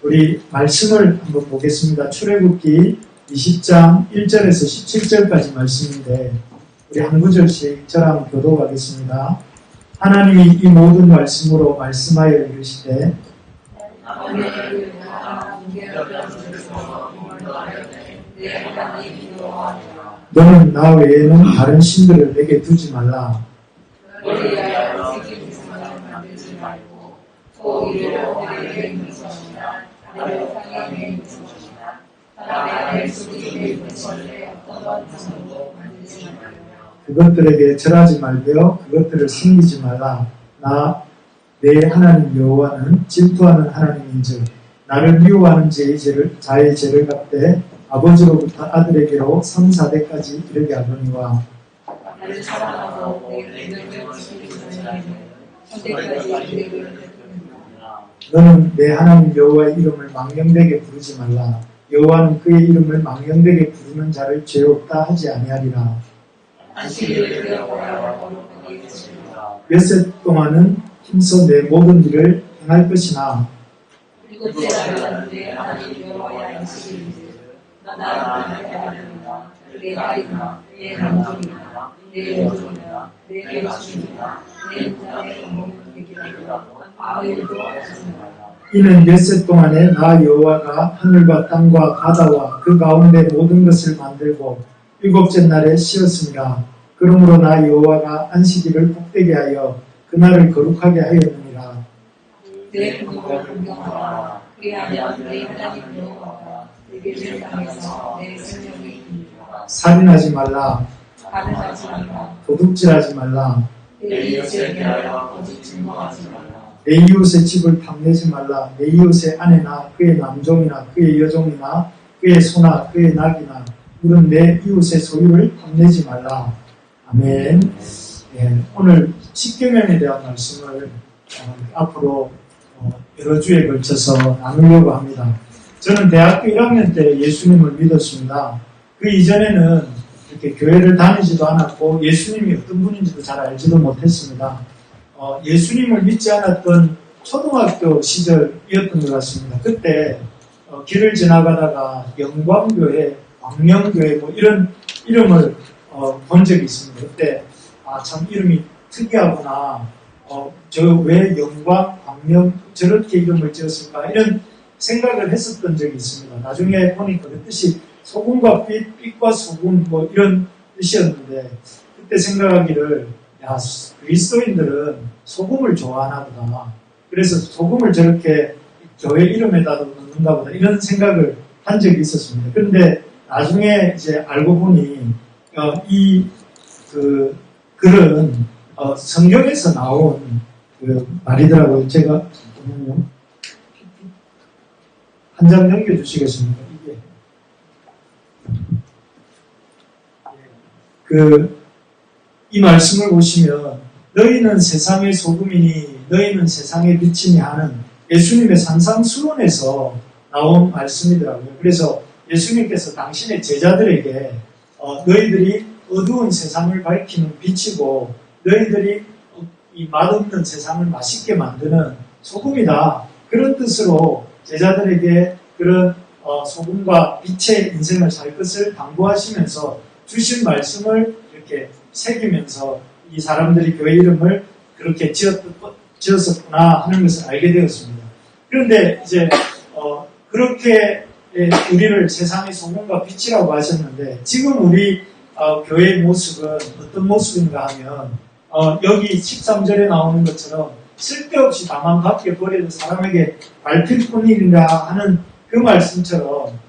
우리 말씀을 한번 보겠습니다. 출애굽기 20장 1절에서 17절까지 말씀인데 우리 한 구절씩 저랑 교독하겠습니다. 하나님이 이 모든 말씀으로 말씀하여 이르시되 너는 나 외에는 다른 신들을 내게 두지 말라. 그것들에게 절하지 말며 그것들을 섬기지 말라. 나 내 하나님 여호와는 질투하는 하나님인즉 나를 미워하는 자의 죄를 갚되 아버지로부터 아들에게로 3, 4대까지 이르게 하거니와 너는 내 하나님 여호와의 이름을 망령되게 부르지 말라. 여호와는 그의 이름을 망령되게 부르는 자를 죄 없다 하지 아니하리라. 엿새 동안은 힘써 내 모든 일을 행할 것이나 이는 엿새 동안에 나 여호와가 하늘과 땅과 바다와 그 가운데 모든 것을 만들고 일곱째 날에 쉬었습니다. 그러므로 나 여호와가 안식일을 복되게 하여 그날을 거룩하게 하였느니라. 내 공덕을 공경하라. 그리하면 내 하나님 여호와가 내게 세상에서 내 생명이 있느니라. 살인하지 말라. 가늠하지 말라. 도둑질하지 말라. 내 이웃에 대하여 거짓 증거하지 말라. 내 이웃의 집을 탐내지 말라. 내 이웃의 아내나 그의 남종이나 그의 여종이나 그의 소나 그의 낙이나 물은 내 이웃의 소유를 탐내지 말라. 아멘. 예, 오늘 십계명에 대한 말씀을 앞으로 여러 주에 걸쳐서 나누려고 합니다. 저는 대학교 1학년 때 예수님을 믿었습니다. 그 이전에는 이렇게 교회를 다니지도 않았고 예수님이 어떤 분인지도 잘 알지도 못했습니다. 예수님을 믿지 않았던 초등학교 시절이었던 것 같습니다. 그때 길을 지나가다가 영광교회, 광명교회 뭐 이런 이름을 본 적이 있습니다. 그때 참 이름이 특이하구나. 저 왜 영광, 광명 저렇게 이름을 지었을까 이런 생각을 했었던 적이 있습니다. 나중에 보니까 그 뜻이 소금과 빛과 소금 뭐 이런 뜻이었는데 그때 생각하기를 그리스도인들은 소금을 좋아하나 보다. 그래서 소금을 저렇게 교회 이름에다 넣는가 보다 이런 생각을 한 적이 있었습니다. 그런데 나중에 이제 알고 보니 이 글은 성경에서 나온 그 말이더라고요. 제가 한 장 넘겨주시겠습니까? 이게 이 말씀을 보시면 너희는 세상의 소금이니 너희는 세상의 빛이니 하는 예수님의 산상수훈에서 나온 말씀이더라고요. 그래서 예수님께서 당신의 제자들에게 너희들이 어두운 세상을 밝히는 빛이고 너희들이 이 맛없는 세상을 맛있게 만드는 소금이다. 그런 뜻으로 제자들에게 그런 소금과 빛의 인생을 살 것을 당부하시면서 주신 말씀을 이렇게 새기면서 이 사람들이 교회 이름을 그렇게 지었었구나 하는 것을 알게 되었습니다. 그런데 이제 그렇게 우리를 세상의 소금과 빛이라고 하셨는데 지금 우리 교회의 모습은 어떤 모습인가 하면 여기 13절에 나오는 것처럼 쓸데없이 다만 밖에 버려도 사람에게 밟힐 뿐이라 하는 그 말씀처럼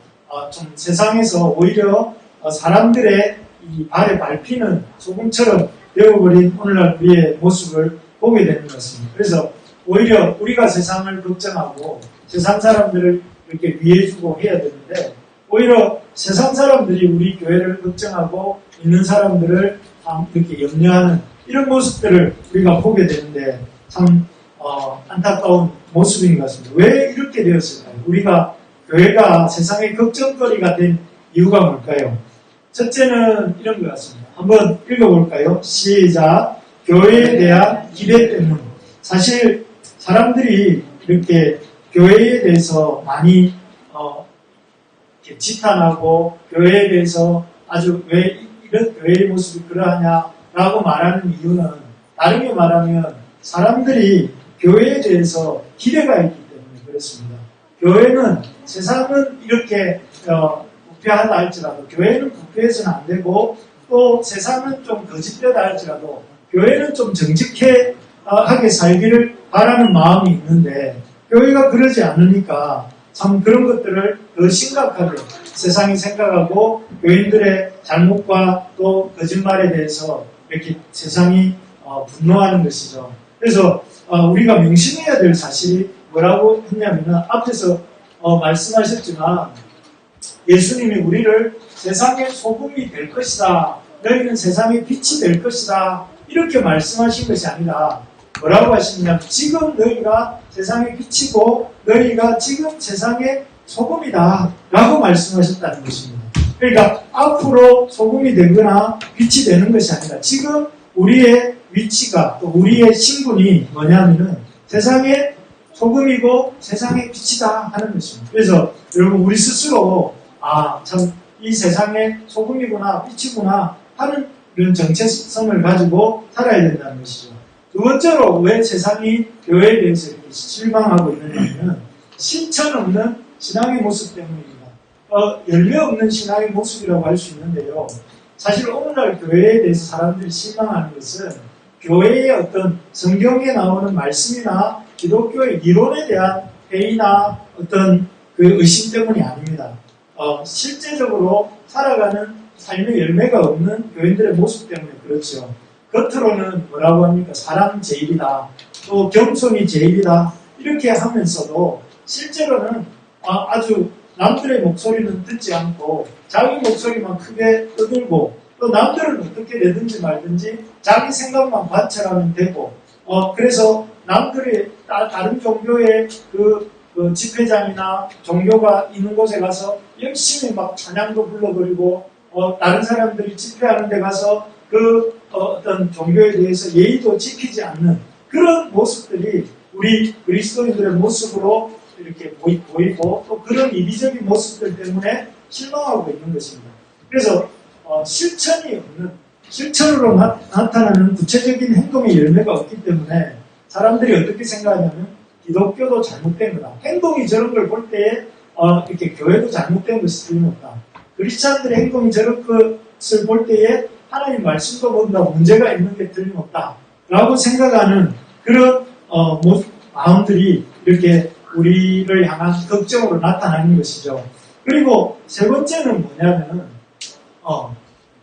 좀 세상에서 오히려 사람들의 이 발에 밟히는 소금처럼 되어버린 오늘날 우리의 모습을 보게 되는 것 같습니다. 그래서 오히려 우리가 세상을 걱정하고 세상 사람들을 이렇게 위해주고 해야 되는데 오히려 세상 사람들이 우리 교회를 걱정하고 있는 사람들을 이렇게 염려하는 이런 모습들을 우리가 보게 되는데 참 안타까운 모습인 것 같습니다. 왜 이렇게 되었을까요? 우리가 교회가 세상의 걱정거리가 된 이유가 뭘까요? 첫째는 이런 것 같습니다. 한번 읽어볼까요? 시작. 교회에 대한 기대 때문. 사실 사람들이 이렇게 교회에 대해서 많이 이렇게 지탄하고 교회에 대해서 아주 왜 이런 교회의 모습이 그러하냐라고 말하는 이유는 다르게 말하면 사람들이 교회에 대해서 기대가 있기 때문에 그렇습니다. 교회는 세상은 이렇게 부패하다 할지라도 교회는 부패해서는 안 되고 또 세상은 좀 거짓되다 할지라도 교회는 좀 정직하게 살기를 바라는 마음이 있는데 교회가 그러지 않으니까 참 그런 것들을 더 심각하게 세상이 생각하고 교인들의 잘못과 또 거짓말에 대해서 이렇게 세상이 분노하는 것이죠. 그래서 우리가 명심해야 될 사실이 뭐라고 했냐면 앞에서 말씀하셨지만 예수님이 우리를 세상의 소금이 될 것이다. 너희는 세상의 빛이 될 것이다. 이렇게 말씀하신 것이 아니라 뭐라고 하시냐면 지금 너희가 세상의 빛이고 너희가 지금 세상의 소금이다 라고 말씀하셨다는 것입니다. 그러니까 앞으로 소금이 되거나 빛이 되는 것이 아니라 지금 우리의 위치가 또 우리의 신분이 뭐냐면은 세상의 소금이고 세상의 빛이다 하는 것입니다. 그래서 여러분 우리 스스로 참 이 세상의 소금이구나 빛이구나 하는 이런 정체성을 가지고 살아야 된다는 것이죠. 두 번째로 왜 세상이 교회에 대해서 이렇게 실망하고 있느냐면 실천 없는 신앙의 모습 때문입니다. 열매 없는 신앙의 모습이라고 할 수 있는데요. 사실 오늘날 교회에 대해서 사람들이 실망하는 것은 교회의 어떤 성경에 나오는 말씀이나 기독교의 이론에 대한 회의나 어떤 그 의심 때문이 아닙니다. 실제적으로 살아가는 삶의 열매가 없는 교인들의 모습 때문에 그렇죠. 겉으로는 뭐라고 합니까? 사랑 제일이다. 또 겸손이 제일이다. 이렇게 하면서도 실제로는 아주 남들의 목소리는 듣지 않고 자기 목소리만 크게 떠들고 또 남들은 어떻게 되든지 말든지 자기 생각만 관철하면 되고 그래서 남들이 다른 종교의 그 집회장이나 종교가 있는 곳에 가서 열심히 막 찬양도 불러버리고 다른 사람들이 집회하는 데 가서 어떤 종교에 대해서 예의도 지키지 않는 그런 모습들이 우리 그리스도인들의 모습으로 이렇게 보이고 또 그런 이기적인 모습들 때문에 실망하고 있는 것입니다. 그래서 실천이 없는 실천으로 나타나는 구체적인 행동의 열매가 없기 때문에 사람들이 어떻게 생각하냐면 기독교도 잘못된 거다. 행동이 저런 걸 볼 때에 이렇게 교회도 잘못된 것이 틀림없다. 크리스찬들의 행동이 저런 것을 볼 때에 하나님 말씀도 보다 문제가 있는 게 틀림없다. 라고 생각하는 그런 마음들이 이렇게 우리를 향한 걱정으로 나타나는 것이죠. 그리고 세 번째는 뭐냐면은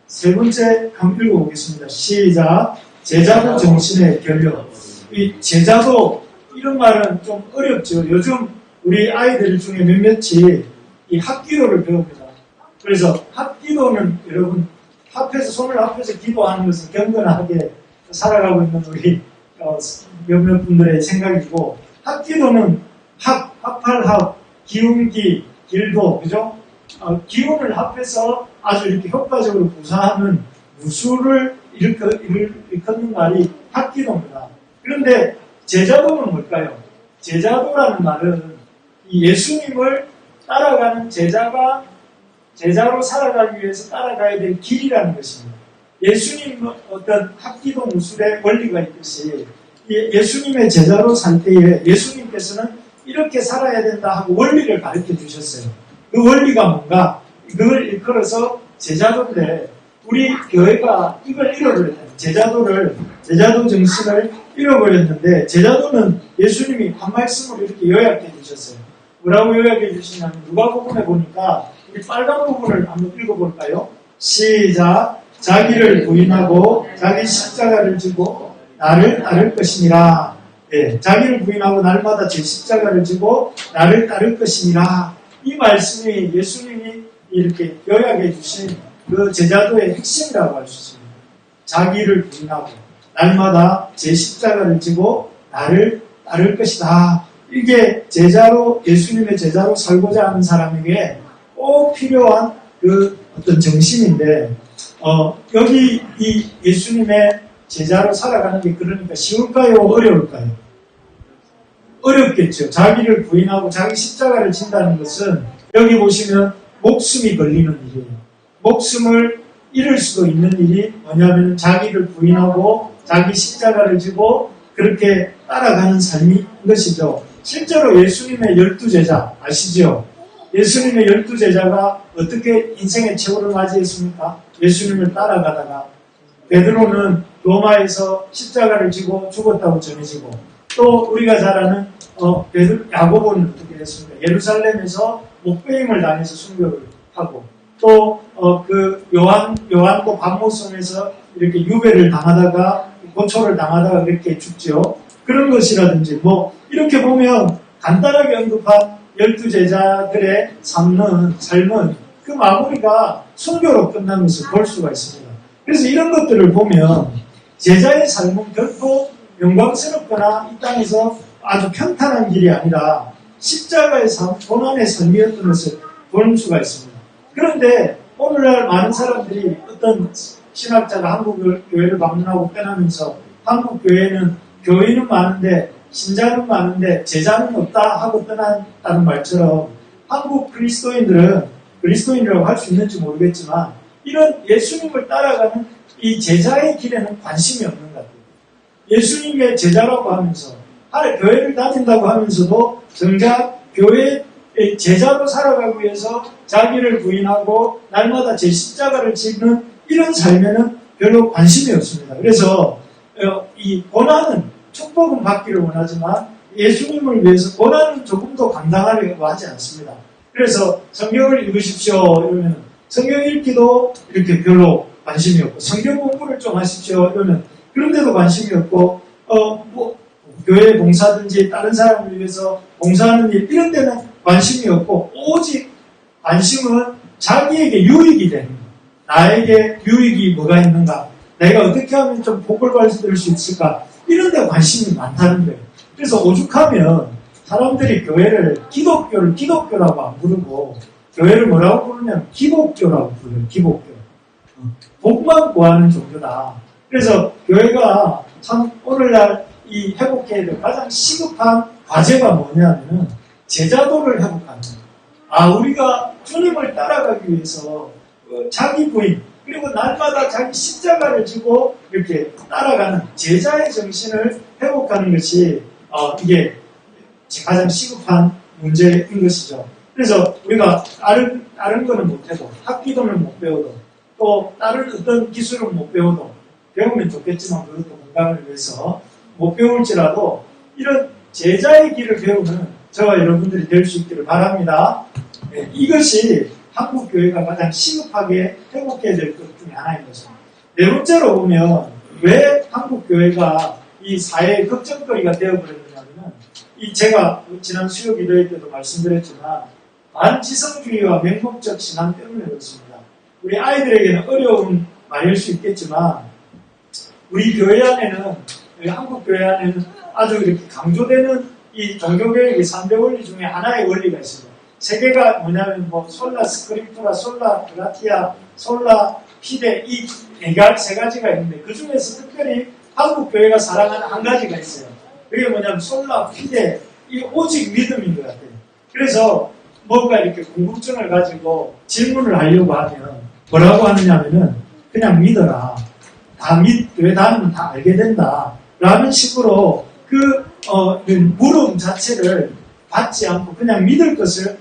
세 번째 한번 읽어보겠습니다. 시작. 제자도 정신의 결력. 이 제자도 이런 말은 좀 어렵죠. 요즘 우리 아이들 중에 몇몇이 이 합기도를 배웁니다. 그래서 합기도는 여러분 합해서 손을 합해서 기도하는 것은 경건하게 살아가고 있는 우리 몇몇 분들의 생각이고 합기도는 합할 합, 기운기, 길도 그죠? 기운을 합해서 아주 이렇게 효과적으로 구사하는 무술을 일컫는 말이 합기도입니다. 그런데 제자도는 뭘까요? 제자도라는 말은 예수님을 따라가는 제자로 살아가기 위해서 따라가야 될 길이라는 것입니다. 예수님 어떤 합기도 무술의 원리가 있듯이 예수님의 제자로 살 때에 예수님께서는 이렇게 살아야 된다 하고 원리를 가르쳐 주셨어요. 그 원리가 뭔가 그걸 일컬어서 제자도인데 우리 교회가 이걸 잃어버렸다. 제자도 정신을 잃어버렸는데 제자도는 예수님이 한 말씀으로 이렇게 요약해 주셨어요. 뭐라고 요약해 주시냐면 누가복음에 보니까 우리 빨간 부분을 한번 읽어볼까요? 시작. 자기를 부인하고 자기 십자가를 지고 나를 따를 것이니라. 네, 자기를 부인하고 날마다 제 십자가를 지고 나를 따를 것이니라. 이 말씀이 예수님이 이렇게 요약해 주신 그 제자도의 핵심이라고 할 수 있습니다. 자기를 부인하고 날마다 제 십자가를 지고 나를 따를 것이다. 이게 예수님의 제자로 살고자 하는 사람에게 꼭 필요한 그 어떤 정신인데, 여기 이 예수님의 제자로 살아가는 게 그러니까 쉬울까요? 어려울까요? 어렵겠죠. 자기를 부인하고 자기 십자가를 진다는 것은 여기 보시면 목숨이 걸리는 일이에요. 목숨을 잃을 수도 있는 일이 뭐냐면 자기를 부인하고 자기 십자가를 지고 그렇게 따라가는 삶인 것이죠. 실제로 예수님의 12제자 아시죠? 예수님의 12제자가 어떻게 인생의 최후를 맞이했습니까? 예수님을 따라가다가 베드로는 로마에서 십자가를 지고 죽었다고 전해지고 또 우리가 잘 아는 야고보는 어떻게 했습니까? 예루살렘에서 목배임을 당해서 순교를 하고 또 그 요한도 반모성에서 이렇게 유배를 당하다가 고초를 당하다가 그렇게 죽죠. 그런 것이라든지 뭐 이렇게 보면 간단하게 언급한 12제자들의 삶은 그 마무리가 순교로 끝난 것을 볼 수가 있습니다. 그래서 이런 것들을 보면 제자의 삶은 결코 영광스럽거나 이 땅에서 아주 평탄한 길이 아니라 십자가의 삶, 고난의 삶이었던 것을 볼 수가 있습니다. 그런데 오늘날 많은 사람들이 어떤 신학자가 한국 교회를 방문하고 떠나면서 한국 교회는 교인은 많은데 신자는 많은데 제자는 없다 하고 떠났다는 말처럼 한국 그리스도인이라고 할 수 있는지 모르겠지만 이런 예수님을 따라가는 이 제자의 길에는 관심이 없는 것 같아요. 예수님의 제자라고 하면서 교회를 다닌다고 하면서도 정작 교회의 제자로 살아가기 위해서 자기를 부인하고 날마다 제 십자가를 지는 이런 삶에는 별로 관심이 없습니다. 그래서 이 고난은 축복은 받기를 원하지만 예수님을 위해서 고난은 조금 더 감당하려고 하지 않습니다. 그래서 성경을 읽으십시오 이러면 성경 읽기도 이렇게 별로 관심이 없고 성경 공부를 좀 하십시오 이러면 그런데도 관심이 없고 교회 봉사든지 다른 사람을 위해서 봉사하는 일 이런 데는 관심이 없고 오직 관심은 자기에게 유익이 되는 거예요. 나에게 유익이 뭐가 있는가? 내가 어떻게 하면 좀 복을 받을 수 있을까? 이런 데 관심이 많다는 거예요. 그래서 오죽하면 사람들이 교회를 기독교라고 안 부르고 교회를 뭐라고 부르냐면 기복교라고 부르요. 기복교. 복만 구하는 종교다. 그래서 교회가 참 오늘날 이 회복해야 될 가장 시급한 과제가 뭐냐면 제자도를 회복하는 거예요. 우리가 주님을 따라가기 위해서 자기 부인 그리고 날마다 자기 십자가를 지고 이렇게 따라가는 제자의 정신을 회복하는 것이 이게 가장 시급한 문제인 것이죠. 그래서 우리가 다른 거는 못해도 학기도는 못 배워도 또 다른 어떤 기술은 못 배워도 배우면 좋겠지만 그것도 건강을 위해서 못 배울지라도 이런 제자의 길을 배우는 저와 여러분들이 될 수 있기를 바랍니다. 네, 이것이 한국 교회가 가장 시급하게 회복해야 될 것 중에 하나인 것입니다. 네 번째로 보면 왜 한국 교회가 이 사회의 걱정거리가 되어버렸느냐면 제가 지난 수요 기도회 때도 말씀드렸지만 반지성주의와 맹목적 신앙 때문에 그렇습니다. 우리 아이들에게는 어려운 말일 수 있겠지만 우리 교회 안에는 한국 교회 안에는 아주 이렇게 강조되는 이 종교개혁의 3대 원리 중에 하나의 원리가 있습니다. 세 개가 뭐냐면 솔라 스크립투라, 솔라 그라티아, 솔라 피데 이 세 가지가 있는데 그 중에서 특별히 한국 교회가 사랑하는 한 가지가 있어요. 그게 뭐냐면 솔라 피데 이 오직 믿음인 것 같아요. 그래서 뭔가 이렇게 궁금증을 가지고 질문을 하려고 하면 뭐라고 하느냐면은 그냥 믿어라. 교회 다니면 다 알게 된다. 라는 식으로 물음 자체를 받지 않고 그냥 믿을 것을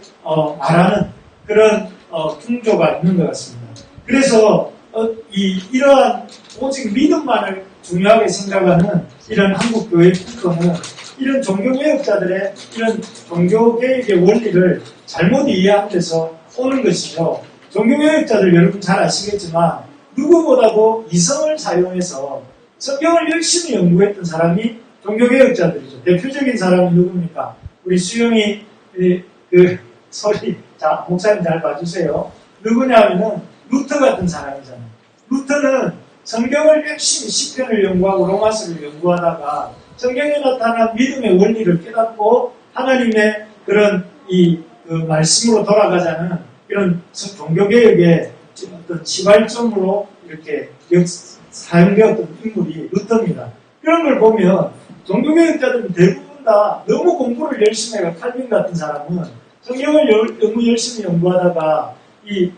말하는 그런 풍조가 있는 것 같습니다. 그래서 이러한 오직 믿음만을 중요하게 생각하는 이런 한국 교회 풍조는 이런 종교개혁자들의 이런 종교개혁의 원리를 잘못 이해한 데서 오는 것이죠. 종교개혁자들 여러분 잘 아시겠지만 누구보다도 이성을 사용해서 성경을 열심히 연구했던 사람이 종교개혁자들이죠. 대표적인 사람이 누굽니까? 우리 수영이 목사님 잘 봐주세요. 누구냐면은 루터 같은 사람이잖아요. 루터는 성경을 열심히 시편을 연구하고 로마서를 연구하다가 성경에 나타난 믿음의 원리를 깨닫고 하나님의 그런 말씀으로 돌아가자는 이런 종교개혁의 어떤 시발점으로 이렇게 사용되었던 인물이 루터입니다. 그런 걸 보면 종교개혁자들은 대부분 다 너무 공부를 열심히 해가 칼빈 같은 사람은 성경을 너무 열심히 연구하다가 이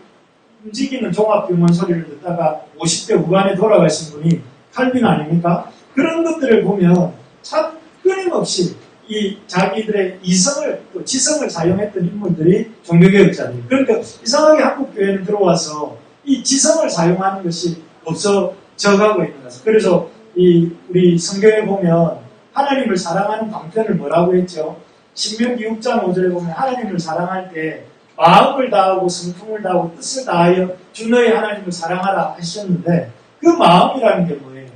움직이는 종합병원 소리를 듣다가 50대 후반에 돌아가신 분이 칼빈 아닙니까? 그런 것들을 보면 참 끊임없이 이 자기들의 이성을 또 지성을 사용했던 인물들이 종교개혁자들이에요. 그러니까 이상하게 한국교회는 들어와서 이 지성을 사용하는 것이 없어져가고 있는 것입니다. 그래서 우리 성경에 보면 하나님을 사랑하는 방편을 뭐라고 했죠? 신명기 6장 5절에 보면 하나님을 사랑할 때 마음을 다하고 성품을 다하고 뜻을 다하여 주 너의 하나님을 사랑하라 하셨는데 그 마음이라는 게 뭐예요?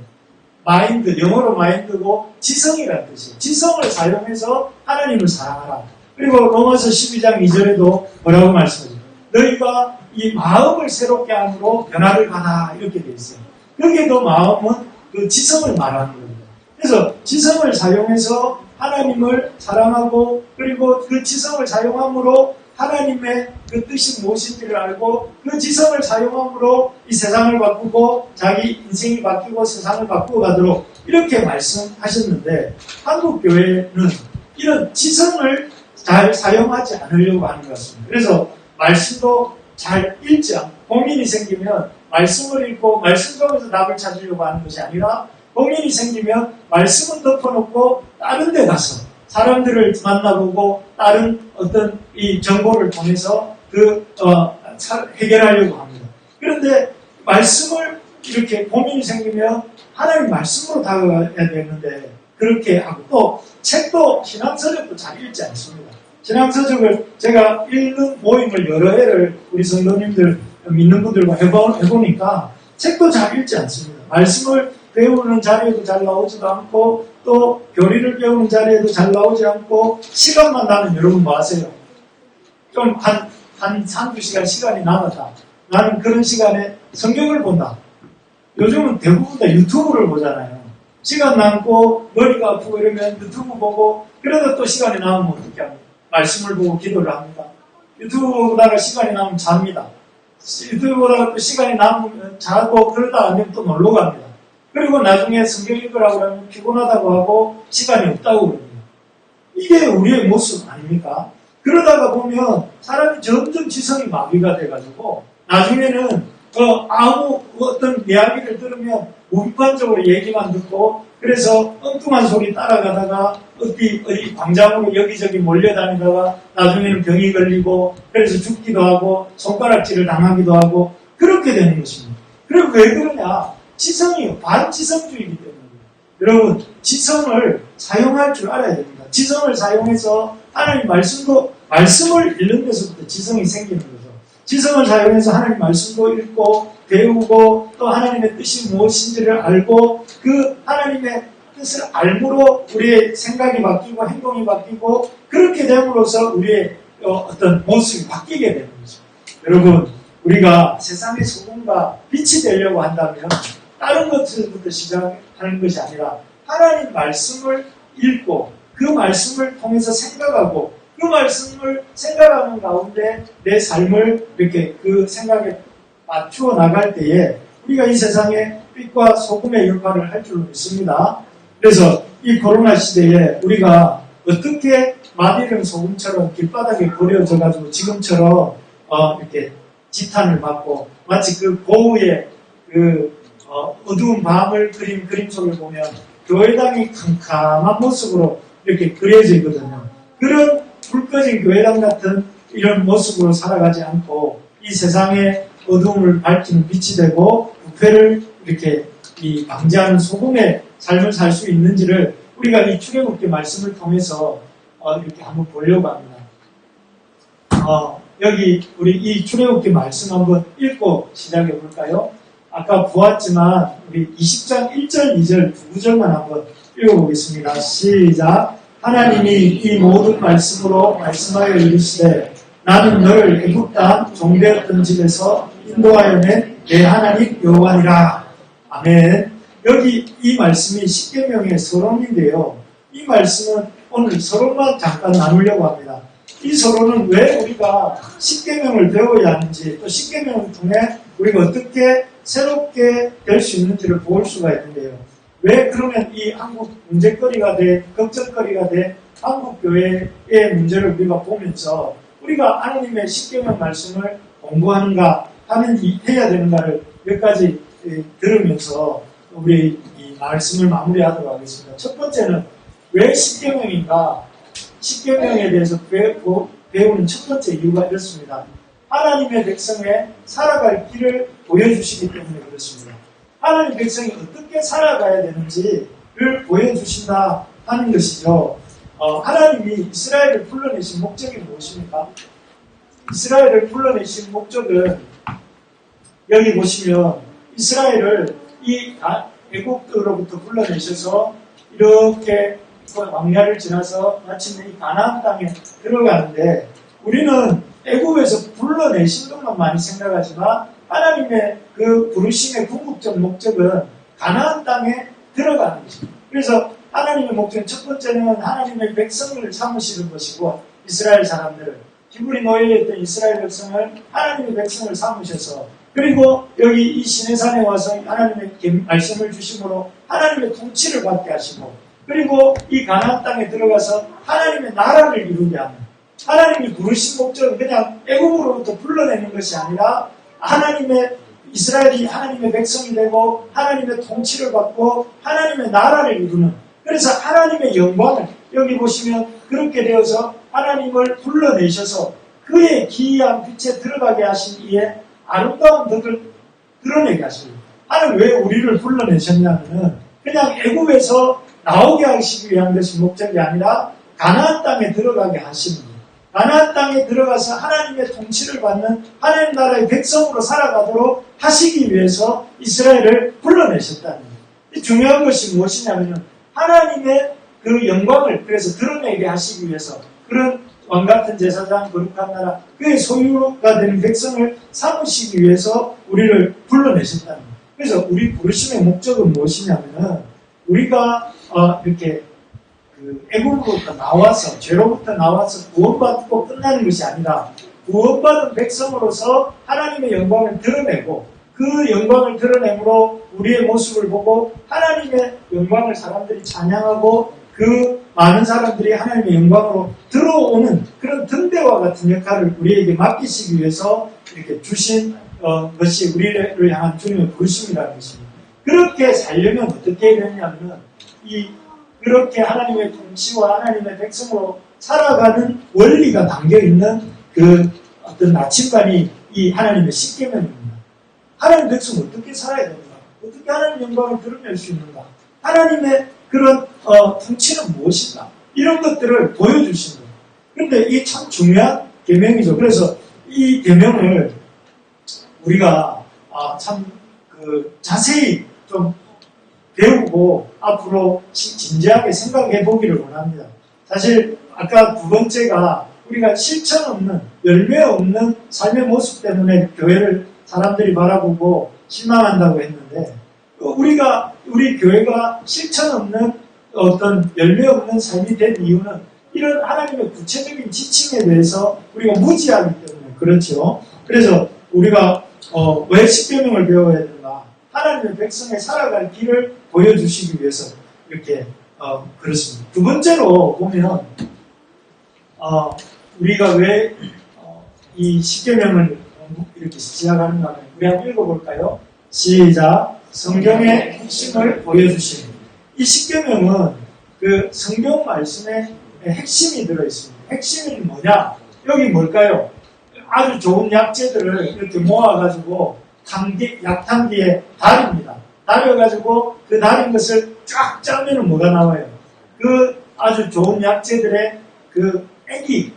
마인드, 영어로 마인드고 지성이라는 뜻이에요. 지성을 사용해서 하나님을 사랑하라. 그리고 로마서 12장 2절에도 뭐라고 말씀하죠? 너희가 이 마음을 새롭게 함으로 변화를 받아 이렇게 되어 있어요. 여기에도 마음은 그 지성을 말하는 겁니다. 그래서 지성을 사용해서 하나님을 사랑하고 그리고 그 지성을 사용함으로 하나님의 그 뜻이 무엇인지를 알고 그 지성을 사용함으로 이 세상을 바꾸고 자기 인생이 바뀌고 세상을 바꾸어 가도록 이렇게 말씀하셨는데 한국교회는 이런 지성을 잘 사용하지 않으려고 하는 것 같습니다. 그래서 말씀도 잘 읽지 않고 고민이 생기면 말씀을 읽고 말씀 속에서 답을 찾으려고 하는 것이 아니라 고민이 생기면 말씀은 덮어놓고 다른 데 가서 사람들을 만나보고 다른 어떤 이 정보를 통해서 해결하려고 합니다. 그런데 말씀을 이렇게 고민이 생기면 하나님 말씀으로 다가가야 되는데 그렇게 하고 또 책도 신앙서적도 잘 읽지 않습니다. 신앙서적을 제가 읽는 모임을 여러 해를 우리 성도님들 믿는 분들과 해보니까 책도 잘 읽지 않습니다. 말씀을 배우는 자리에도 잘 나오지도 않고 또 교리를 배우는 자리에도 잘 나오지 않고 시간만 나면 여러분 뭐 하세요? 좀 한두 시간 시간이 남았다. 나는 그런 시간에 성경을 본다. 요즘은 대부분 다 유튜브를 보잖아요. 시간 남고 머리가 아프고 이러면 유튜브 보고 그래도 또 시간이 남으면 어떻게 합니까? 말씀을 보고 기도를 합니다. 유튜브 보다가 시간이 남으면 잡니다. 유튜브 보다가 또 시간이 남으면 자고 그러다 안 되면 또 놀러 갑니다. 그리고 나중에 성경 읽으라고 하면 피곤하다고 하고 시간이 없다고 그럽니다. 이게 우리의 모습 아닙니까? 그러다가 보면 사람이 점점 지성이 마비가 돼가지고 나중에는 아무 어떤 이야기를 들으면 무비판적으로 얘기만 듣고 그래서 엉뚱한 소리 따라가다가 어디 광장으로 여기저기 몰려다니다가 나중에는 병이 걸리고 그래서 죽기도 하고 손가락질을 당하기도 하고 그렇게 되는 것입니다. 그리고 왜 그러냐? 지성이 반지성주의이기 때문입니다. 여러분 지성을 사용할 줄 알아야 됩니다. 지성을 사용해서 하나님 말씀을 읽는 데서부터 지성이 생기는 거죠. 지성을 사용해서 하나님 말씀도 읽고 배우고 또 하나님의 뜻이 무엇인지를 알고 그 하나님의 뜻을 알므로 우리의 생각이 바뀌고 행동이 바뀌고 그렇게 됨으로써 우리의 어떤 모습이 바뀌게 되는 거죠. 여러분 우리가 세상의 소금과 빛이 되려고 한다면 다른 것들부터 시작하는 것이 아니라 하나님 말씀을 읽고 그 말씀을 통해서 생각하고 그 말씀을 생각하는 가운데 내 삶을 이렇게 그 생각에 맞추어 나갈 때에 우리가 이 세상에 빛과 소금의 역할을 할 줄 믿습니다. 그래서 이 코로나 시대에 우리가 어떻게 마비령 소금처럼 길바닥에 버려져가지고 지금처럼 이렇게 지탄을 받고 마치 그 고우의 어두운 밤을 그린 그림 속을 보면 교회당이 캄캄한 모습으로 이렇게 그려져 있거든요. 그런 불 꺼진 교회당 같은 이런 모습으로 살아가지 않고 이 세상의 어둠을 밝히는 빛이 되고 부패를 이렇게 방지하는 소금의 삶을 살 수 있는지를 우리가 이 출애굽기 말씀을 통해서 이렇게 한번 보려고 합니다. 여기 우리 이 출애굽기 말씀 한번 읽고 시작해 볼까요? 아까 보았지만 우리 20장 1절, 2절 두 구절만 한번 읽어보겠습니다. 시작. 하나님이 이 모든 말씀으로 말씀하여 이르시되 나는 너를 애굽 땅 종되었던 집에서 인도하여 낸 내 하나님 여호와니라. 아멘. 여기 이 말씀이 십계명의 서론인데요. 이 말씀은 오늘 서론만 잠깐 나누려고 합니다. 이 서론은 왜 우리가 십계명을 배워야 하는지 또 십계명을 통해 우리가 어떻게 새롭게 될 수 있는지를 볼 수가 있는데요. 왜 그러면 이 한국 문제거리가 돼, 걱정거리가 돼, 한국 교회의 문제를 우리가 보면서 우리가 하나님의 십계명 말씀을 공부하는가 하는 해야 되는가를 몇 가지 들으면서 우리 이 말씀을 마무리하도록 하겠습니다. 첫 번째는 왜 십계명인가? 십계명에 대해서 배우는 첫 번째 이유가 이렇습니다. 하나님의 백성의 살아갈 길을 보여주시기 때문에 그렇습니다. 하나님 백성이 어떻게 살아가야 되는지를 보여주신다 하는 것이죠. 하나님이 이스라엘을 불러내신 목적이 무엇입니까? 이스라엘을 불러내신 목적은 여기 보시면 이스라엘을 이 애국으로부터 불러내셔서 이렇게 광야를 지나서 마침내 이 가나안 땅에 들어가는데 우리는 애국에서 불러내신 것만 많이 생각하지만 하나님의 그 부르심의 궁극적 목적은 가나안 땅에 들어가는 것입니다. 그래서 하나님의 목적은 첫 번째는 하나님의 백성을 삼으시는 것이고 이스라엘 사람들을 히브리 노예에 있던 이스라엘 백성을 하나님의 백성을 삼으셔서 그리고 여기 이 시내산에 와서 하나님의 말씀을 주심으로 하나님의 통치를 받게 하시고 그리고 이 가나안 땅에 들어가서 하나님의 나라를 이루게 하는 하나님이 부르신 목적은 그냥 애국으로부터 불러내는 것이 아니라 하나님의 이스라엘이 하나님의 백성이 되고 하나님의 통치를 받고 하나님의 나라를 이루는 그래서 하나님의 영광을 여기 보시면 그렇게 되어서 하나님을 불러내셔서 그의 기이한 빛에 들어가게 하신 이의 아름다운 덕을 드러내게 하십니다. 하나님 왜 우리를 불러내셨냐면은 그냥 애국에서 나오게 하시기 위한 것이 목적이 아니라 가나안 땅에 들어가게 하시는 거예요. 가나안 땅에 들어가서 하나님의 통치를 받는 하나님 나라의 백성으로 살아가도록 하시기 위해서 이스라엘을 불러내셨다는 거예요. 이 중요한 것이 무엇이냐면 하나님의 그 영광을 그래서 드러내게 하시기 위해서 그런 왕같은 제사장 거룩한 나라 그의 소유가 되는 백성을 삼으시기 위해서 우리를 불러내셨다는 거예요. 그래서 우리 부르심의 목적은 무엇이냐면은 우리가 이렇게 그 애국으로부터 나와서 죄로부터 나와서 구원받고 끝나는 것이 아니라 구원받은 백성으로서 하나님의 영광을 드러내고 그 영광을 드러내므로 우리의 모습을 보고 하나님의 영광을 사람들이 찬양하고 그 많은 사람들이 하나님의 영광으로 들어오는 그런 등대와 같은 역할을 우리에게 맡기시기 위해서 이렇게 주신 것이 우리를 향한 주님의 부르심이라는 것입니다. 그렇게 살려면 어떻게 해야 되냐면 그렇게 하나님의 통치와 하나님의 백성으로 살아가는 원리가 담겨있는 그 어떤 나침반이 이 하나님의 십계명입니다. 하나님의 백성은 어떻게 살아야 되는가? 어떻게 하나님의 영광을 드러낼 수 있는가? 하나님의 그런 통치는 무엇인가? 이런 것들을 보여주신 거예요. 그런데 이게 참 중요한 계명이죠. 그래서 이 계명을 우리가 참 자세히 좀 배우고 앞으로 진지하게 생각해 보기를 원합니다. 사실 아까 두 번째가 우리가 실천 없는 열매 없는 삶의 모습 때문에 교회를 사람들이 바라보고 실망한다고 했는데 우리 교회가 실천 없는 어떤 열매 없는 삶이 된 이유는 이런 하나님의 구체적인 지침에 대해서 우리가 무지하기 때문에 그렇죠. 그래서 우리가 왜 십계명을 배워야 되는가? 하나님의 백성의 살아갈 길을 보여주시기 위해서 이렇게 그렇습니다. 두 번째로 보면 우리가 왜 이 십계명을 이렇게 시작하는가 하면 우리 한번 읽어볼까요? 시작. 성경의 핵심을 보여주시는 이 십계명은 그 성경 말씀의 핵심이 들어있습니다. 핵심이 뭐냐? 여기 뭘까요? 아주 좋은 약재들을 이렇게 모아가지고 약탕기에 다립니다. 다려가지고 그 다린 것을 쫙 짜면 뭐가 나와요? 그 아주 좋은 약재들의 그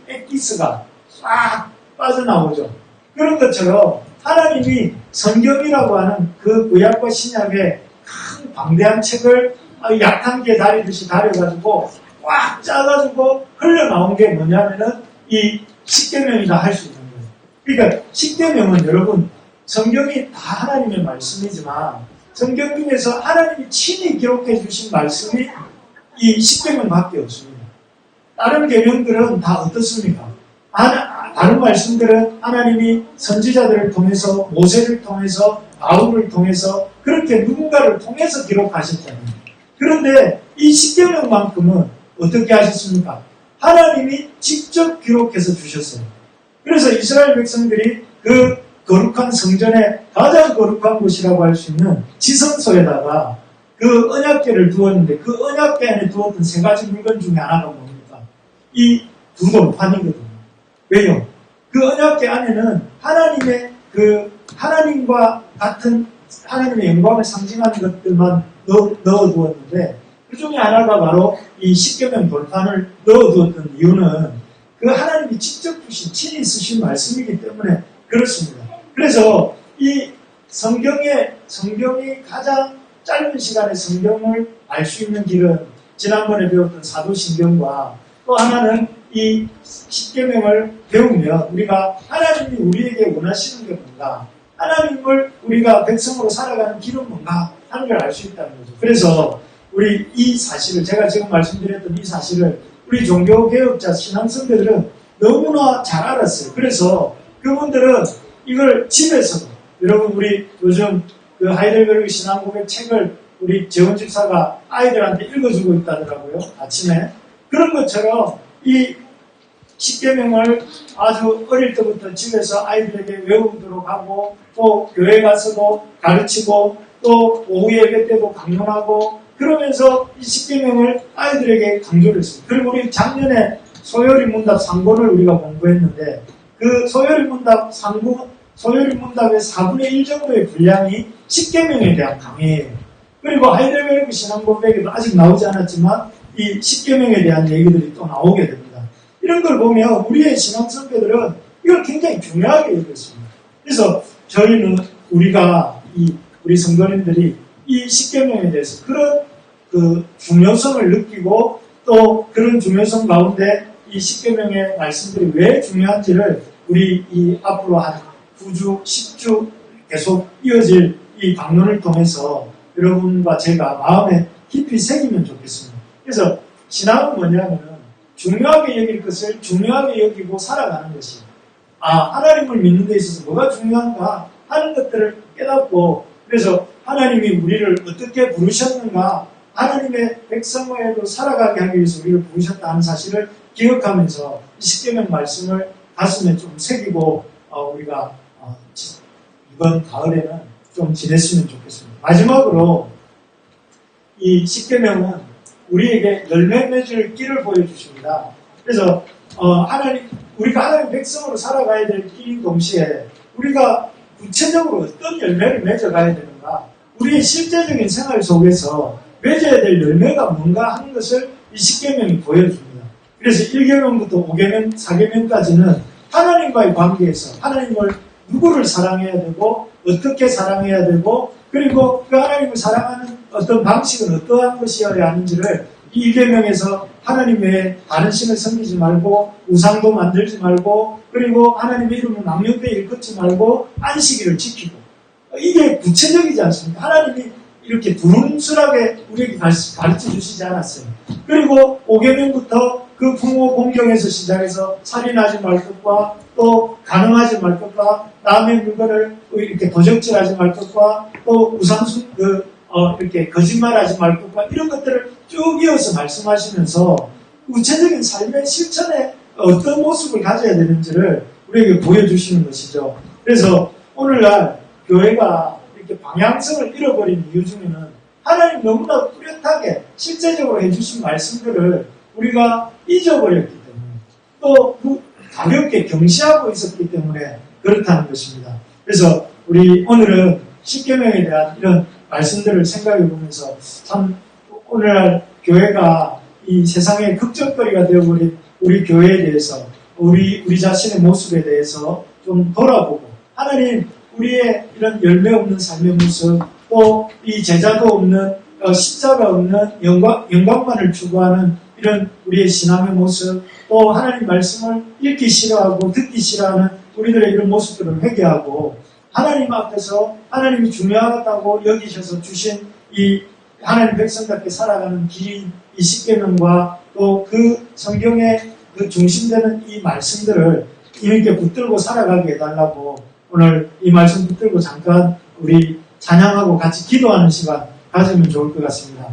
액기스가 쫙 빠져나오죠. 그런 것처럼 하나님이 성경이라고 하는 그 구약과 신약의 큰 방대한 책을 약탕기에 다리듯이 다려가지고 꽉 짜가지고 흘러나온 게 뭐냐면은 이 십계명이다 할 수 있는 거예요. 그러니까 십계명은 여러분 성경이 다 하나님의 말씀이지만 성경 중에서 하나님이 친히 기록해 주신 말씀이 이 십계명밖에 없습니다. 다른 계명들은 다 어떻습니까? 다른 말씀들은 하나님이 선지자들을 통해서 모세를 통해서 바울을 통해서 그렇게 누군가를 통해서 기록하셨잖아요. 그런데 이 십계명만큼은 어떻게 하셨습니까? 하나님이 직접 기록해서 주셨어요. 그래서 이스라엘 백성들이 그 거룩한 성전의 가장 거룩한 곳이라고 할 수 있는 지성소에다가 그 언약궤를 두었는데 그 언약궤 안에 두었던 세 가지 물건 중에 하나가 뭡니까? 이 두 돌판이거든요. 왜요? 그 언약궤 안에는 하나님의 그 하나님과 같은 하나님의 영광을 상징하는 것들만 넣어두었는데 그 중에 하나가 바로 이 십계명 돌판을 넣어두었던 이유는 그 하나님이 직접 주신 친히 쓰신 말씀이기 때문에 그렇습니다. 그래서 이 성경이 가장 짧은 시간에 성경을 알 수 있는 길은 지난번에 배웠던 사도신경과 또 하나는 이 십계명을 배우면 우리가 하나님이 우리에게 원하시는 게 뭔가, 하나님을 우리가 백성으로 살아가는 길은 뭔가 하는 걸 알 수 있다는 거죠. 그래서 우리 이 사실을, 제가 지금 말씀드렸던 이 사실을 우리 종교개혁자 신앙선배들은 너무나 잘 알았어요. 그래서 그분들은 이걸 집에서도, 여러분 우리 요즘 그 하이델베르그 신앙고백 책을 우리 재원 집사가 아이들한테 읽어주고 있다더라고요. 아침에. 그런 것처럼 이 십계명을 아주 어릴 때부터 집에서 아이들에게 외우도록 하고 또 교회 가서도 가르치고 또 오후 예배 때도 강론하고 그러면서 이 십계명을 아이들에게 강조를 했습니다. 그리고 우리 작년에 소요리 문답 상고를 우리가 공부했는데 그 소요리 문답의 4분의 1 정도의 분량이 십계명에 대한 강의예요. 그리고 하이델베르크 신앙고백에도 아직 나오지 않았지만 이 십계명에 대한 얘기들이 또 나오게 됩니다. 이런 걸 보면 우리의 신앙 선배들은 이걸 굉장히 중요하게 여겼습니다. 그래서 저희는 우리 성도님들이 이 십계명에 대해서 그런 그 중요성을 느끼고 또 그런 중요성 가운데 이 십계명의 말씀들이 왜 중요한지를 우리 이 앞으로 한 9주, 10주 계속 이어질 이 강론을 통해서 여러분과 제가 마음에 깊이 새기면 좋겠습니다. 그래서 신앙은 뭐냐면은 중요하게 여길 것을 중요하게 여기고 살아가는 것이에요. 하나님을 믿는 데 있어서 뭐가 중요한가 하는 것들을 깨닫고 그래서 하나님이 우리를 어떻게 부르셨는가 하나님의 백성으로 살아가게 하기 위해서 우리를 부르셨다 하는 사실을 기억하면서 이 십계명 말씀을 가슴에 좀 새기고 우리가 이번 가을에는 좀 지냈으면 좋겠습니다. 마지막으로 이 십계명은 우리에게 열매 맺을 길을 보여주십니다. 그래서 우리가 하나님 백성으로 살아가야 될 길인 동시에 우리가 구체적으로 어떤 열매를 맺어가야 되는가, 우리의 실제적인 생활 속에서 맺어야 될 열매가 뭔가 하는 것을 이 십계명이 보여줍니다. 그래서 1계명부터 5계명, 4계명까지는 하나님과의 관계에서 하나님을 누구를 사랑해야 되고 어떻게 사랑해야 되고 그리고 그 하나님을 사랑하는 어떤 방식은 어떠한 것이어야 하는지를 이 1계명에서 하나님 외에 다른 신을 섬기지 말고 우상도 만들지 말고 그리고 하나님의 이름을 망령되이 일컫지 말고 안식일을 지키고 이게 구체적이지 않습니까? 하나님이 이렇게 두루뭉술하게 우리에게 가르쳐 주시지 않았어요. 그리고 5계명부터 그 부모 공경에서 시작해서 살인하지 말 것과 또 간음하지 말 것과 남의 물건을 이렇게 도적질하지 말 것과 또 이렇게 거짓말하지 말 것과 이런 것들을 쭉 이어서 말씀하시면서 구체적인 삶의 실천에 어떤 모습을 가져야 되는지를 우리에게 보여주시는 것이죠. 그래서 오늘날 교회가 이렇게 방향성을 잃어버린 이유 중에는 하나님 너무나 뚜렷하게 실제적으로 해주신 말씀들을 우리가 잊어버렸기 때문에 또 가볍게 경시하고 있었기 때문에 그렇다는 것입니다. 그래서 우리 오늘은 십계명에 대한 이런 말씀들을 생각해 보면서 참 오늘날 교회가 이 세상의 걱정거리가 되어버린 우리 교회에 대해서 우리 자신의 모습에 대해서 좀 돌아보고 하나님 우리의 이런 열매 없는 삶의 모습 또 이 제자도 없는 십자가 없는 영광만을 추구하는 이런 우리의 신앙의 모습 또 하나님 말씀을 읽기 싫어하고 듣기 싫어하는 우리들의 이런 모습들을 회개하고 하나님 앞에서 하나님이 중요하다고 여기셔서 주신 이 하나님 백성답게 살아가는 길인 이 십계명과 또 그 성경의 그 중심되는 이 말씀들을 이렇게 붙들고 살아가게 해달라고 오늘 이 말씀 붙들고 잠깐 우리 찬양하고 같이 기도하는 시간 가지면 좋을 것 같습니다.